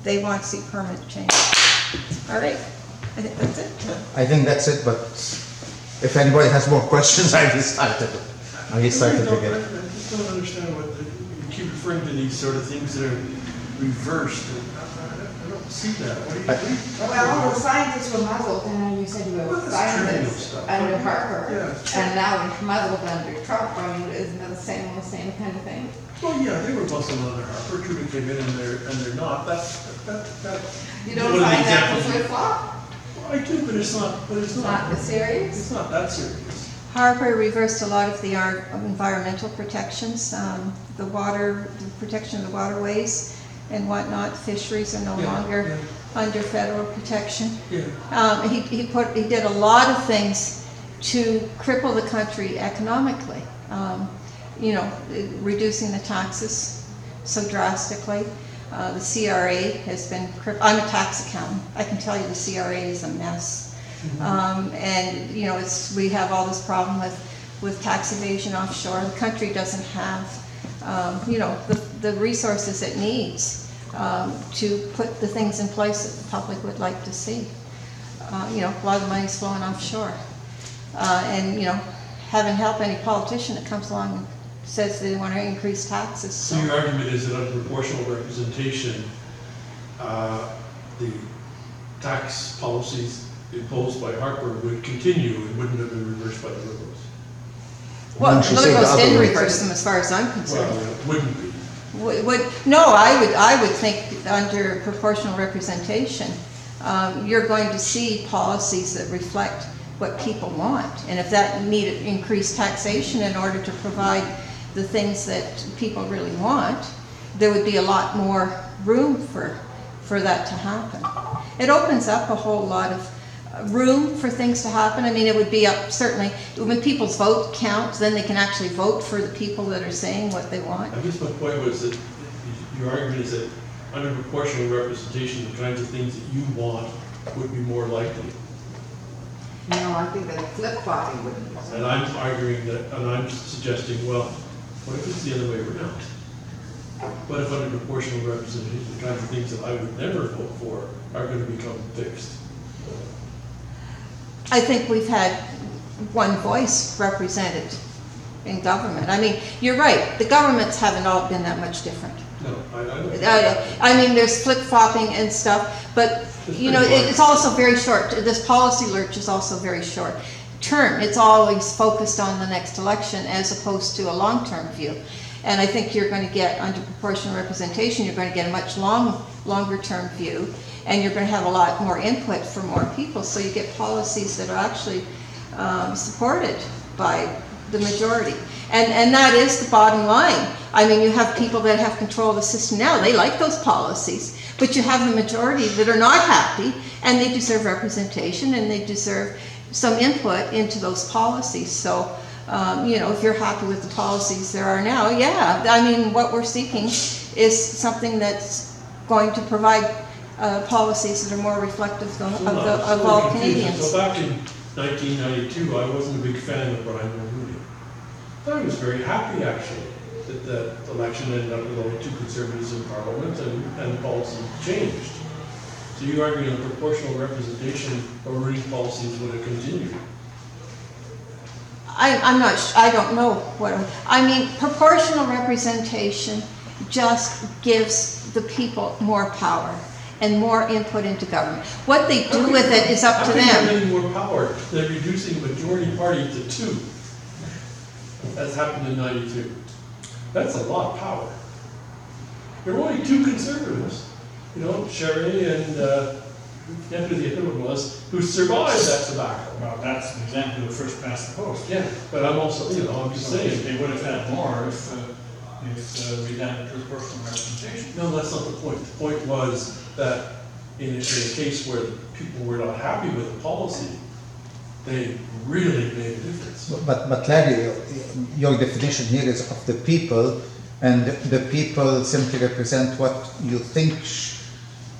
They want to see permanent change. All right, I think that's it. I think that's it, but if anybody has more questions, I restarted again. I just don't understand what, you keep referring to these sort of things that are reversed. I don't see that. What are you talking Well, about? the scientists were muzzled, and you said you Well, were that's trivial scientists stuff. under Harper, Yeah. and now you're muzzled under Trump. I mean, isn't that the same kind of thing? Well, yeah, they were busting on their Harper. Trudy came in and they're not. That. You don't one of the find that examples- to flip-flop? Well, I do, but it's not. It's not serious? It's not that serious. Harper reversed a lot of the environmental protections, the protection of the waterways and whatnot. Fisheries are no Yeah, longer under federal protection. Yeah. He did a lot of things to cripple the country economically. You know, reducing the taxes so drastically. The CRA has been I'm a tax accountant. I can tell you the CRA is a mess. And you know, we have all this problem with tax evasion offshore. The country doesn't have, you know, the resources it needs to put the things in place that the public would like to see. You know, a lot of the money's flowing offshore. And you know, heaven help any politician that comes along and says they want to increase taxes. So your argument is that under proportional representation, the tax policies imposed by Harper would continue and wouldn't have been reversed by the Liberals. Well, Wouldn't the you say the Liberals other didn't way? reverse them as far as I'm concerned. Well, it wouldn't be. No, I would think under proportional representation, you're going to see policies that reflect what people want. And if that needed increased taxation in order to provide the things that people really want, there would be a lot more room for that to happen. It opens up a whole lot of room for things to happen. I mean, it would be up, certainly, when people's vote counts, then they can actually vote for the people that are saying what they want. I guess my point was that your argument is that under proportional representation, the kinds of things that you want would be more likely. No, I think that flip-flopping would be. And I'm arguing that, and I'm suggesting, well, what if it's the other way around? What if under proportional representation, the kinds of things that I would never vote for are going to become fixed? I think we've had one voice represented in government. I mean, you're right, the governments haven't all been that much different. No, I don't. I mean, there's flip-flopping and stuff, but, you know, it's also very short. This policy lurch is also very short term. It's always focused on the next election as opposed to a long-term view. And I think you're going to get, under proportional representation, you're going to get a much longer-term view, and you're going to have a lot more input from more people, so you get policies that are actually supported by the majority. And that is the bottom line. I mean, you have people that have control of the system now, they like those policies, but you have the majority that are not happy, and they deserve representation, and they deserve some input into those policies. So, you know, if you're happy with the policies there are now, yeah, I mean, what we're seeking is something that's going to provide policies that are more reflective of all Canadians. So back in 1992, I wasn't a big fan of Brian Mulroney. I was very happy, actually, that the election ended up with only 2 Conservatives in Parliament and the policy changed. So you argue that proportional representation of running policies would have continued. I don't know what, I mean, proportional representation just gives the people more power and more input into government. What they do with it is up to them. How can they have more power? They're reducing the majority party to 2. That's happened in 92. That's a lot of power. There were only 2 Conservatives, you know, Sherry and who the other one was, who survived that tobacco. Well, that's an example of first past the post. Yeah, but I'm also, you know, I'm just So saying. they would have had more if we had proportional representation. No, that's not the point. The point was that in a case where people were not happy with the policy, they really made a difference. But Larry, your definition here is of the people, and the people simply represent what you think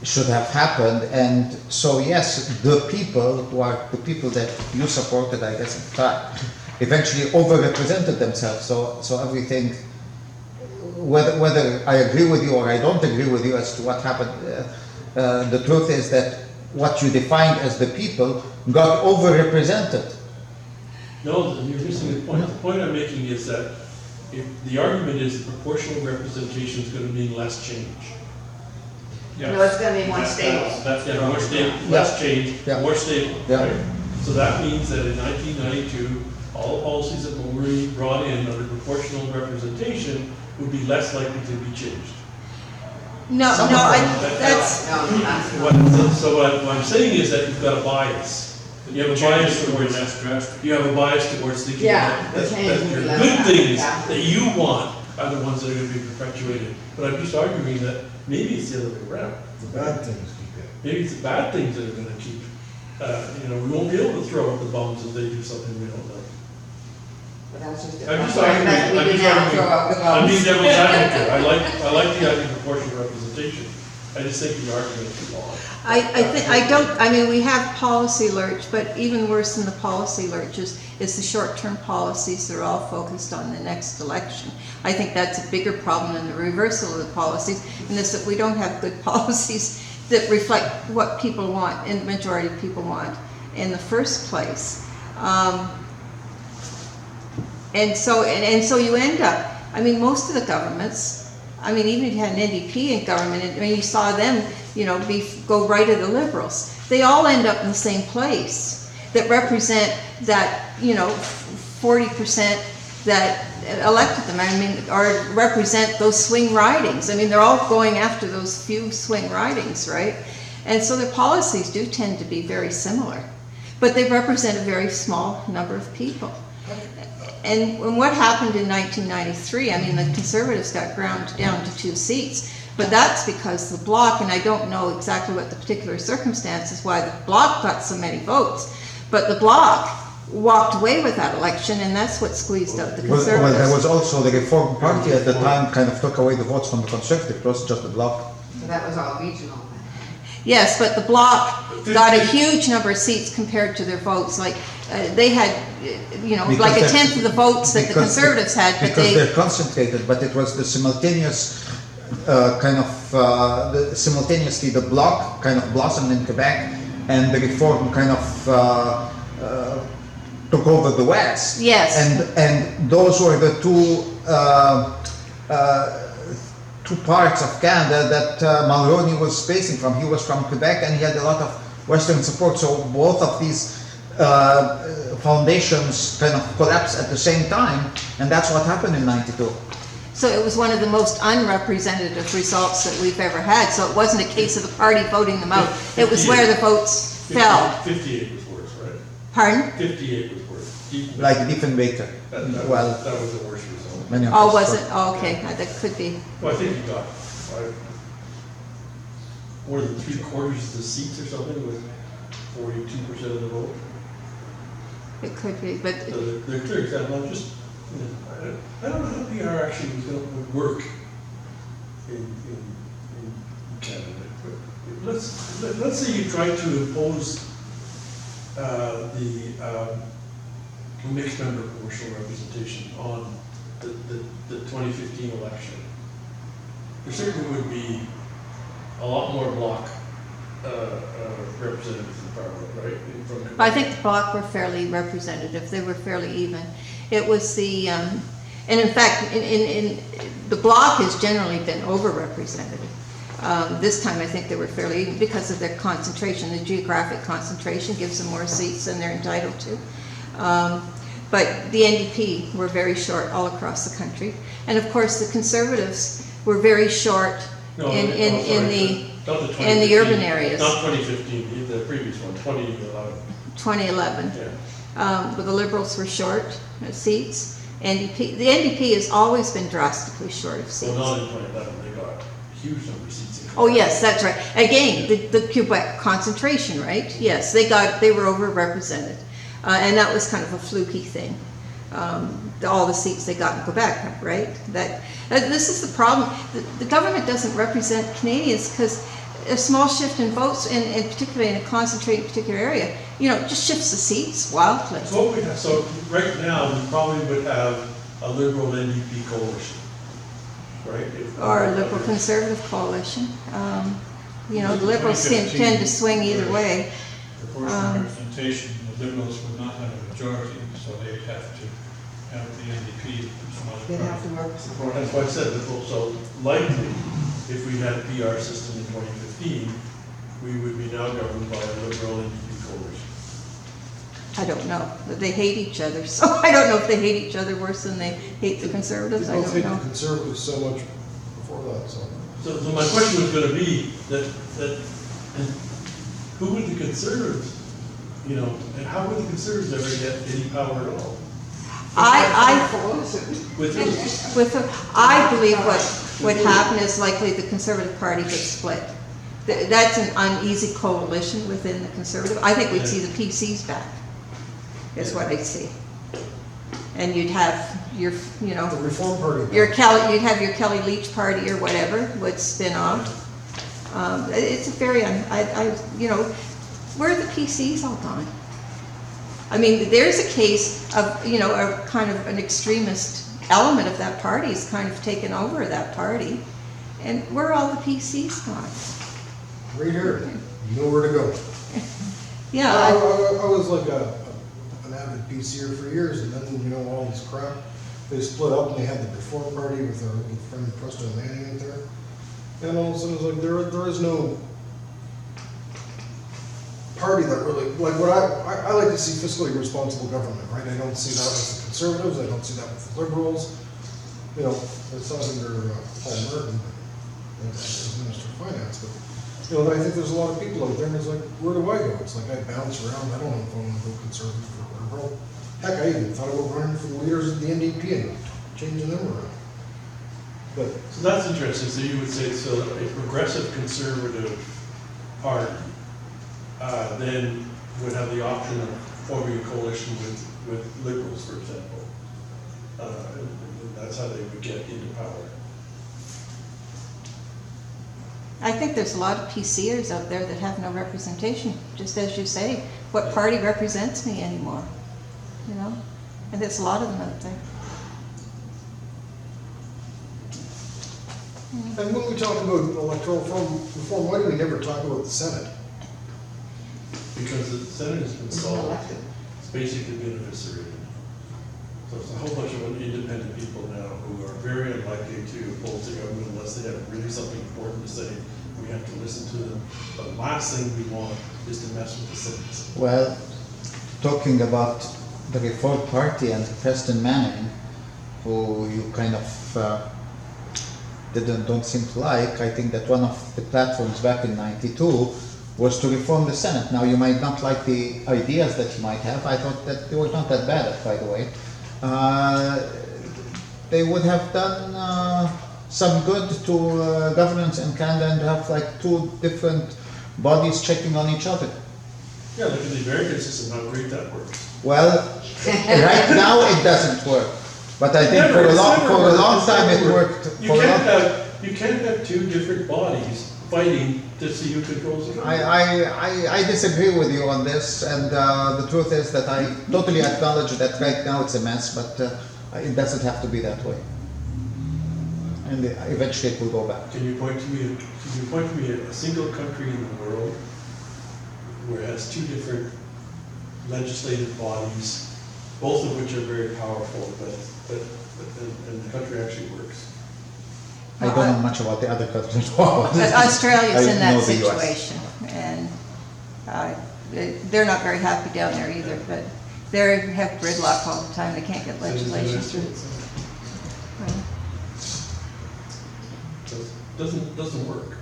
should have happened. And so yes, the people who are the people that you supported, I guess, in fact, eventually overrepresented themselves. So everything whether I agree with you or I don't agree with you as to what happened, the truth is that what you defined as the people got overrepresented. No, you're missing the point. The point I'm making is that if the argument is that proportional representation is gonna mean less change. Yes. No, it's gonna be more That's- stable. That's Yeah, the more stable, less change, Yeah. more stable, Yeah. right? So that means that in 1992, all policies that were brought in under proportional representation would be less likely to be changed. No, Some no, of I, them- that's, No, that's not. What I'm saying is that you've got a bias. You have a bias towards, less drastic. you have a bias towards thinking Yeah, that, the that change that will be your less good drastic, things yeah. that you want are the ones that are gonna be perpetuated. But I'm just arguing that maybe it's the other way around. The bad things keep it. Maybe it's the bad things that are gonna keep, we won't be able to throw out the bombs if they do something we don't like. But that's just. I'm just that's arguing, what we I'm do just now, throw out the arguing, I'm being votes. devil's advocate. I like the idea of proportional representation. I just think the argument is too long. I mean, we have policy lurch, but even worse than the policy lurches is the short-term policies that are all focused on the next election. I think that's a bigger problem than the reversal of the policies, and is that we don't have good policies that reflect what people want, and the majority of people want in the first place. And so you end up, I mean, most of the governments, I mean, even if you had an NDP in government, and you saw them, go right of the Liberals, they all end up in the same place that represent that, 40% that elected them, I mean, or represent those swing ridings. I mean, they're all going after those few swing ridings, right? And so their policies do tend to be very similar, but they represent a very small number of people. And what happened in 1993, I mean, the Conservatives got ground down to 2 seats, but that's because the Bloc, and I don't know exactly what the particular circumstances, why the Bloc got so many votes, but the Bloc walked away with that election, and that's what squeezed out the Well, Conservatives. there was also the Reform Party at the time kind of took away the votes from the Conservative, it wasn't just the Bloc. So that was all regional. Yes, but the Bloc got a huge number of seats compared to their votes, like, they had, like a Because tenth of the votes that the because- Conservatives had, but Because they, they're concentrated, but it was the simultaneous simultaneously the Bloc kind of blossomed in Quebec and the Reform kind of took over the West. Yes. And those were the two parts of Canada that Mulroney was facing from. He was from Quebec and he had a lot of Western support. So both of these foundations kind of collapsed at the same time, and that's what happened in '92. so it was one of the most unrepresentative results that we've ever had. So it wasn't a case of the party voting them out, it was where the votes fell. 58 was worse, right? Pardon? 58 was worse. Like Diefenbaker. Well, That was the worst result. many of Oh, us was thought- it? Oh, okay, that could be. Well, I think you got more than 3/4 of the seats or something with 42% of the vote. It could be, but So they're clear example. I'm just, I don't know how PR actually would work in Canada. But let's say you try to impose the mixed member proportional representation on the 2015 election. There certainly would be a lot more Bloc representatives in Parliament, right? From Quebec. I think the Bloc were fairly representative, they were fairly even. It was the, and in fact, in the Bloc has generally been overrepresented. This time I think they were fairly even because of their concentration, the geographic concentration gives them more seats than they're entitled to. But the NDP were very short all across the country. And of course, the Conservatives were very short No, in not the in the 2015, urban areas. Not 2015, the previous one, 2011. 2011. Yeah. But the Liberals were short seats. The NDP has always been drastically short of seats. Well, not in 2011, they got a huge number of seats. Oh, yes, that's right. Again, the Quebec concentration, right? Yes, they were overrepresented. And that was kind of a fluky thing. All the seats they got in Quebec, right? This is the problem. The government doesn't represent Canadians because a small shift in votes, and particularly in a concentrated particular area, just shifts the seats wildly. So what we have, so right now, we probably would have a Liberal NDP coalition. right? Or a liberal conservative coalition. You know, the liberals tend to swing either way. Proportional representation, the Liberals would not have a majority, so they'd have to have the NDP from some other They'd have party. to work with Well, that's why I said that, so likely, if we had a PR system in 2015, we would be now governed by a liberal NDP coalition. I don't know. They hate each other, so I don't know if they hate each other worse than they hate the conservatives. I People don't hate the know. conservatives so much before that, so. So my question was gonna be that who would the conservatives, you know, and how would the conservatives ever get any power at all? I believe what would happen is likely the Conservative Party gets split. That's an uneasy coalition within the Conservative. I think we'd see the PCs back, is what I see. And you'd have your, you know, The Reform Party. you'd have your Kelly Leach party or whatever would spin off. It's a very, you know, where are the PCs all gone? I mean, there's a case of, you know, a kind of an extremist element of that party has kind of taken over that party. And where are all the PCs gone? Right here, you know where to go. Yeah, I was like an avid PCer for years, and then, you know, all this crap, they split up and they had the Reform Party with our good friend Preston Lanning out there. And all of a sudden, it's like, there is no party that really, like, what I like to see fiscally responsible government, right? I don't see that with the conservatives, I don't see that with the liberals. You know, it's not under Paul Martin as Minister of Finance, but, you know, I think there's a lot of people out there, and it's like, where do I go? It's like, I bounce around, I don't know if I want to go conservative or liberal. Heck, I even thought about running for the leaders of the NDP and changing them around. But, So that's interesting, so you would say, so a progressive conservative party then would have the option of forming a coalition with liberals, for example. And that's how they would get into power. I think there's a lot of PCers out there that have no representation, just as you say. What party represents me anymore? You know? And there's a lot of them out there. and when we talk about electoral reform, why do we never talk about the Senate? Because the Senate has been It's solved, elected. it's basically been eviscerated. So it's a whole bunch of independent people now who are very unlikely to oppose the government unless they have really something important to say. We have to listen to them. The last thing we want is to mess with the Senate. Well, talking about the Reform Party and Preston Manning, who you kind of don't seem to like, I think that one of the platforms back in '92 was to reform the Senate. Now, you might not like the ideas that you might have. I thought that they were not that bad, by the way. They would have done some good to governance in Canada and have like two different bodies checking on each other. Yeah, look at the American system, how great that works. Well, right now it doesn't work, but I think for a long time it worked. You can't have two different bodies fighting to see who controls the government. I disagree with you on this, and the truth is that I totally acknowledge that right now it's a mess, but it doesn't have to be that way. And eventually it will go back. Can you point to me a single country in the world where it has two different legislative bodies, both of which are very powerful, and the country actually works? I don't know much about the other countries. But Australia's in that know the US. situation, and they're not very happy down there either, but they have gridlock all the time, they can't get legislation through. Doesn't work.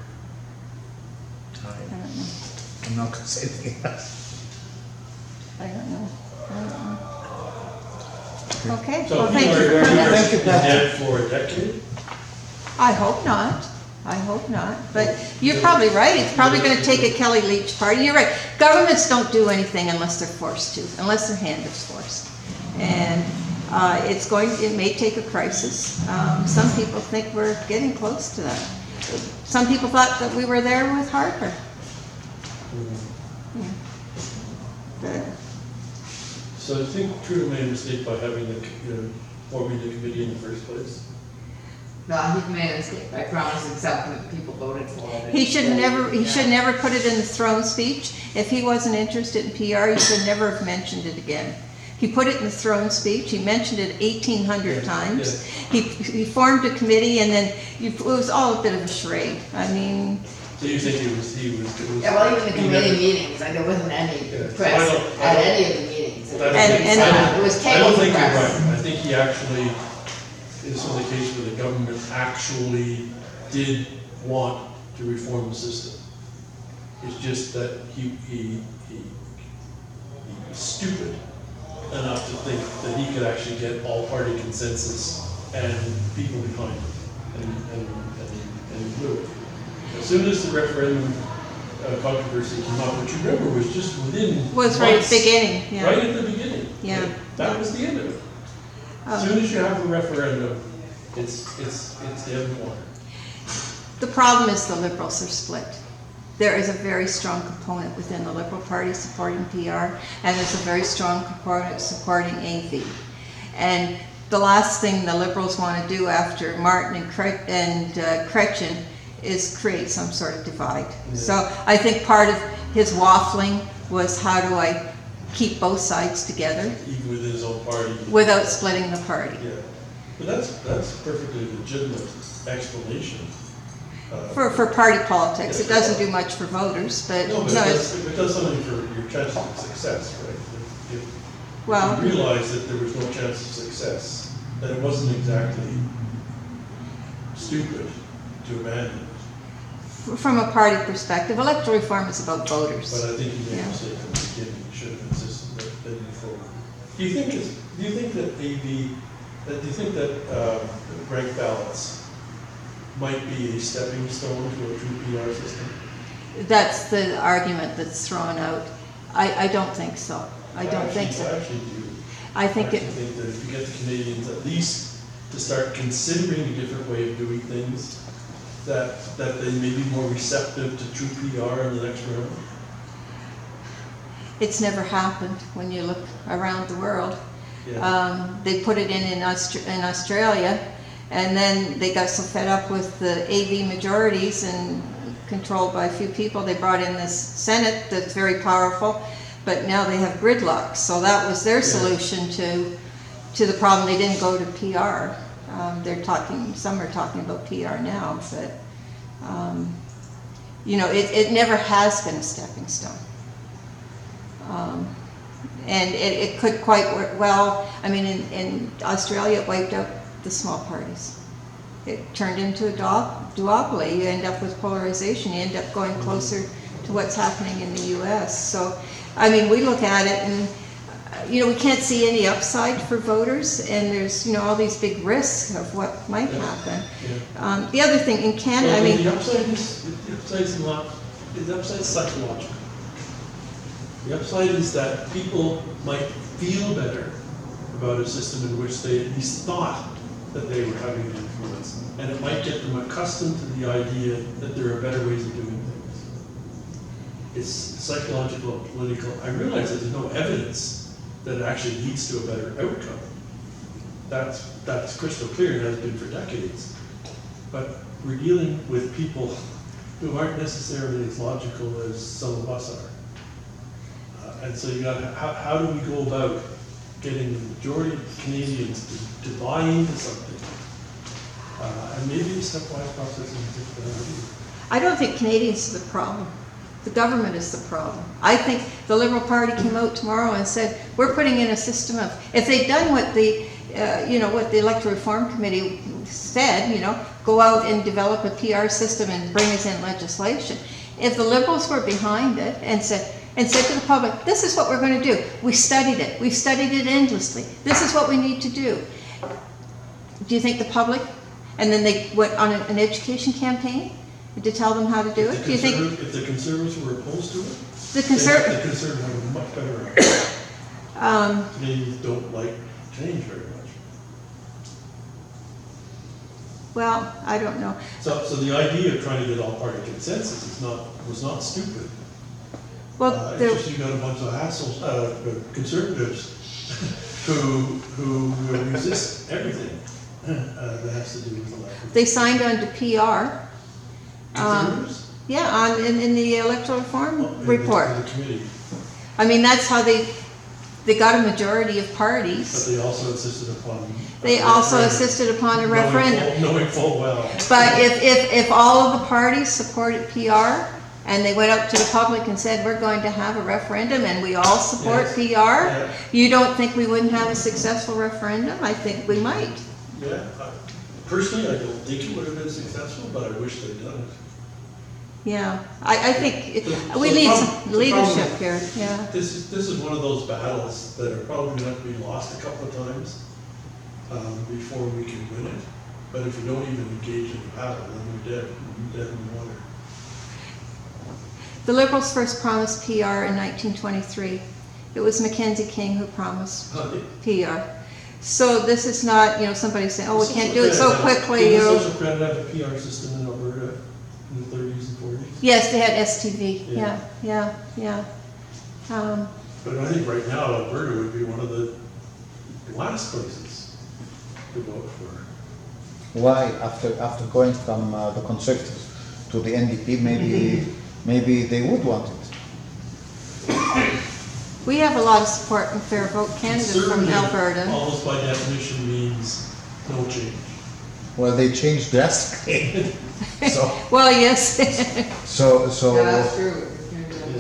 I don't know, I'm not going to say anything else. I don't know. Okay, So well, thank you for are that. Thank you, Pat. dead for a decade? I hope not. I hope not. But you're probably right. It's probably going to take a Kelly Leach party. You're right. Governments don't do anything unless they're forced to, unless their hand is forced. And it may take a crisis. Some people think we're getting close to that. Some people thought that we were there with Harper. Yeah. But So I think Trudeau made a mistake by having forming the committee in the first place. No, he made a mistake. I promise it's something that people voted for. that- He should never put it in the throne speech. If he wasn't interested in PR, he should never have mentioned it again. He put it in the throne speech, he mentioned it 1,800 times. He formed a committee and then it was all a bit of a charade. I mean, So you think it was? Yeah, well, even the he committee never- meetings, like there wasn't any Yeah. press I at don't- any of the meetings. It I don't was- think- And- I don't- It was I don't cable think you're press. right. I think he actually, this was a case where the government actually did want to reform the system. It's just that he was stupid enough to think that he could actually get all party consensus and people behind it. And he blew it. As soon as the referendum controversy came up, which you remember was just within was right at months, the beginning, yeah. right at the beginning. Yeah. That was the end of it. As soon as you have a referendum, it's dead in the water. The problem is the Liberals are split. There is a very strong component within the Liberal Party supporting PR, and there's a very strong component supporting AV. And the last thing the Liberals want to do after Martin and Kretchen is create some sort of divide. Yeah. So I think part of his waffling was, how do I keep both sides together Even within his own party. without splitting the party? Yeah, but that's a perfectly legitimate explanation. For party politics, it doesn't do much for voters, but No, but no, it does something for your chances of success, right? If well, you realize that there was no chance of success, that it wasn't exactly stupid to abandon it. from a party perspective, electoral reform is about But voters. I think you made Yeah. a mistake from the beginning, you should have insisted that you forward. Do you think that ranked ballots might be a stepping stone to a true PR system? That's the argument that's thrown out. I don't think so. I don't think I so. actually do. I think I it, actually think that if you get the Canadians at least to start considering a different way of doing things, that they may be more receptive to true PR in the next round. it's never happened when you look around the world. Yeah. They put it in Australia, and then they got so fed up with the AV majorities and controlled by a few people, they brought in this Senate that's very powerful, but now they have gridlock. So that was their solution to the problem. They didn't go to PR. Some are talking about PR now, but it never has been a stepping stone. And it could quite work well. I mean, in Australia, it wiped out the small parties. It turned into a duopoly. You end up with polarization. You end up going closer to what's happening in the US. So, I mean, we look at it and, we can't see any upside for voters, and there's, all these big risks of what might happen. Yeah. The other thing in Canada, I Well, mean, the upside is psychological. The upside is that people might feel better about a system in which they at least thought that they were having an influence, and it might get them accustomed to the idea that there are better ways of doing things. It's psychological and political. I realize that there's no evidence that it actually leads to a better outcome. That's crystal clear, and has been for decades. But we're dealing with people who aren't necessarily as logical as some of us are. And so how do we go about getting the majority of Canadians to buy into something? And maybe a stepwise process is just a better idea. I don't think Canadians are the problem. The government is the problem. I think the Liberal Party came out tomorrow and said, we're putting in a system of, if they'd done what the Electoral Reform Committee said, go out and develop a PR system and bring us in legislation. If the Liberals were behind it and said to the public, this is what we're going to do. We studied it. We've studied it endlessly. This is what we need to do. Do you think the public, and then they went on an education campaign to tell them how to do it? Do you think If the Conservatives were opposed to it, the the Conservative? Conservatives have a much better outcome. Canadians don't like change very much. Well, I don't know. So the idea of trying to get all-party consensus was not stupid. Well, It's just you got a bunch of assholes, conservatives, who resist everything. that has to do with elections. They signed on to PR. Conservatives? Yeah, in the electoral reform Oh, in the- report. in the committee, I mean, that's how they got a majority of but parties. they also insisted upon. They also insisted upon a referendum. Knowing full well. But if all of the parties supported PR, and they went out to the public and said, we're going to have a referendum, and we all support Yes. PR, Yeah. you don't think we wouldn't have a successful referendum? I think we might. Yeah, personally, I don't think it would have been successful, but I wish they'd done it. Yeah, I think we The need problem- some the leadership problem- here, yeah. This is one of those battles that are probably gonna have to be lost a couple of times, before we can win it. But if we don't even engage in the battle, then we're dead in the water. The Liberals first promised PR in 1923. It was Mackenzie King who promised PR. So this is not, somebody saying, oh, we can't do it so quickly. Did or- Social Credit have a PR system in Alberta in the 30s and 40s? Yes, they had STV, Yeah. yeah. But I think right now Alberta would be one of the last places to vote for. Why, after going from the Conservatives to the NDP, maybe they would want it. We have a lot of support in Fair Vote Canada from Conservative Alberta. almost by definition means no change. Well, they changed drastically. So, Well, yes. Yeah, that's true.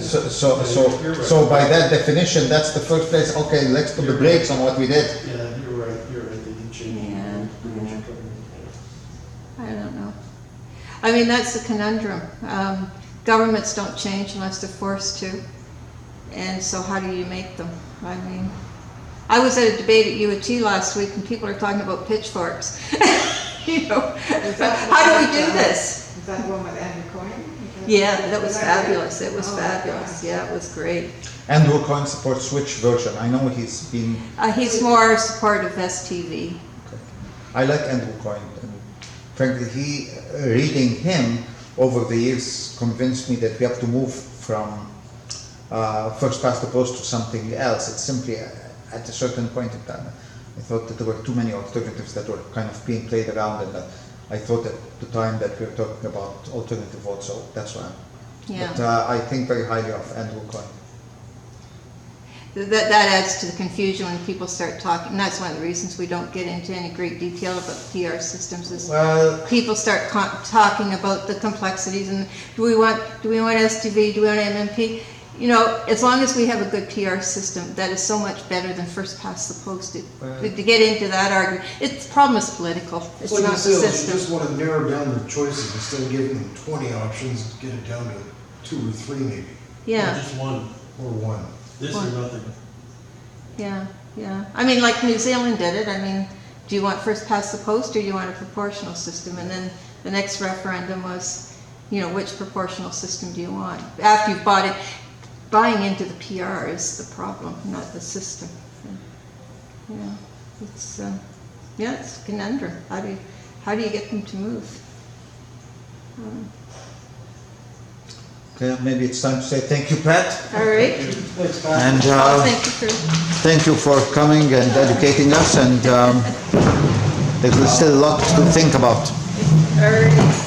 so by that definition, that's the first place, okay, let's put the brakes on what we did. Yeah, you're right, they did change. Yeah. I don't know. I mean, that's the conundrum. Governments don't change unless they're forced to. And so how do you make them? I mean, I was at a debate at UAT last week and people are talking about pitchforks. How do we do this? Is that the one with Andrew Coyne? Yeah, that was Is that fabulous. right? It was Oh, fabulous. gosh. Yeah, it was great. Andrew Coyne supports which version? I know he's been, He's more supportive of STV. I like Andrew Coyne. And frankly, reading him over the years convinced me that we have to move from first past the post to something else. It's simply at a certain point in time, I thought that there were too many alternatives that were kind of being played around, and that I thought at the time that we were talking about alternative votes, so that's why. Yeah. But I think very highly of Andrew Coyne. That adds to the confusion when people start talking. And that's one of the reasons we don't get into any great detail about PR systems is Well, people start talking about the complexities and do we want STV, do we want MMP? As long as we have a good PR system, that is so much better than first past the post. To get into that argument, the problem is political. It's It's like not you the said, you system. just want to narrow down their choices instead of giving them 20 options, get it down to 2 or 3 maybe, Yeah, Just one, or 1. this or nothing. yeah. I mean, like New Zealand did it. I mean, do you want first past the post or do you want a proportional system? And then the next referendum was, which proportional system do you want? After you've bought it, buying into the PR is the problem, not the system. It's a conundrum. How do you get them to move? okay, maybe it's time to say thank you, Pat. All right. Thanks, Pat. And Thank you for. thank you for coming and educating us, and there's still a lot to think about. All right.